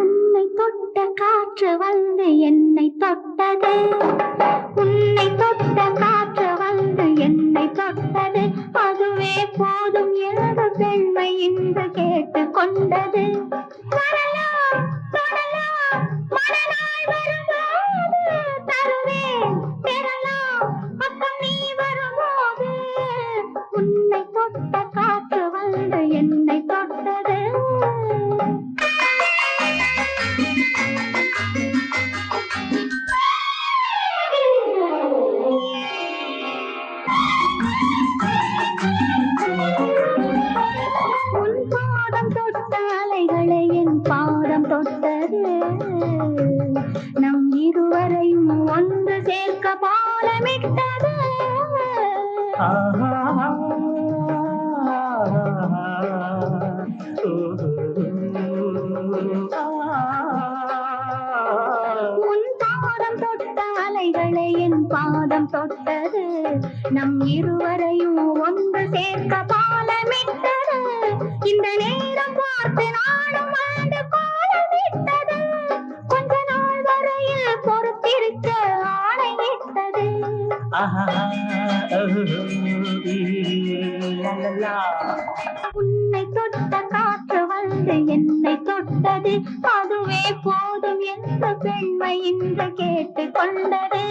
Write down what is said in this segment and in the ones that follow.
உன்னை தொட்ட காற்று வந்து என்னை தொட்டது. உன்னை தொட்ட காற்று வந்து என்னை தொட்டது. அதுவே போதும் என்று பெண்மை இன்று கேட்டுக் கொண்டது. வரலாம் தொடலாம் மனநாள் வரும்போது தருவேன் பெறலாம் பக்கம் நீ வரும்போது. உன்னை தொட்ட காற்று வந்து என்னை தொட்டது. உன் பாதம் தொட்ட அலைகளை என் பாதம் தொட்டது. நம் இருவரையும் ஒன்று சேர்க்க பாலமிட்டது. உன் பாதம் தொட்ட அலைகளை என் பாதம் தொட்டது. நம் இருவரையும் ஒன்று சேர்க்க பாலமிட்டது. இந்த நேரம் பார்த்து நானும் ஆண்டு கோலமிட்டது. கொஞ்ச நாள் வரையில் பொறுத்திருக்க ஆணையிட்டது. உன்னை தொட்ட காற்று வந்து என்னை தொட்டது. அதுவே போதும் என்று பெண்மை இன்று கேட்டுக் கொண்டது.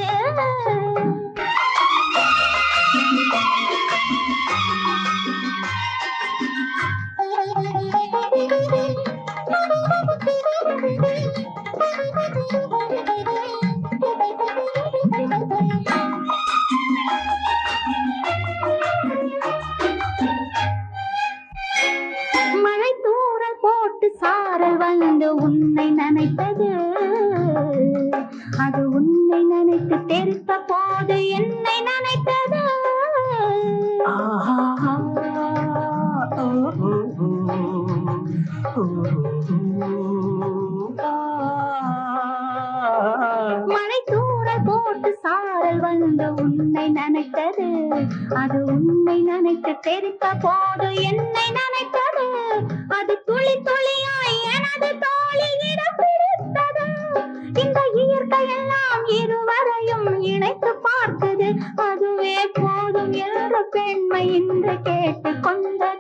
மழை தூறல் போட்டு சாரல் வந்து உன்னை நினைத்தது. அது உன்னை நினைத்து தெரித்த போது என்னை நினைத்தது. மழை தூறல் போட்டு சாரல் வந்து உன்னை நினைத்தது. அது உன்னை நினைத்து தெரித்த போது என்னை நினைத்தது. அது துளி துளியாய் எனது தோளில் இடம் பிடித்தது. இந்த இயற்கையெல்லாம் இருவரையும் இணைத்து பார்த்தது. அதுவே போதும் என்ற பெண்மை இன்று கேட்டுக் கொண்டது.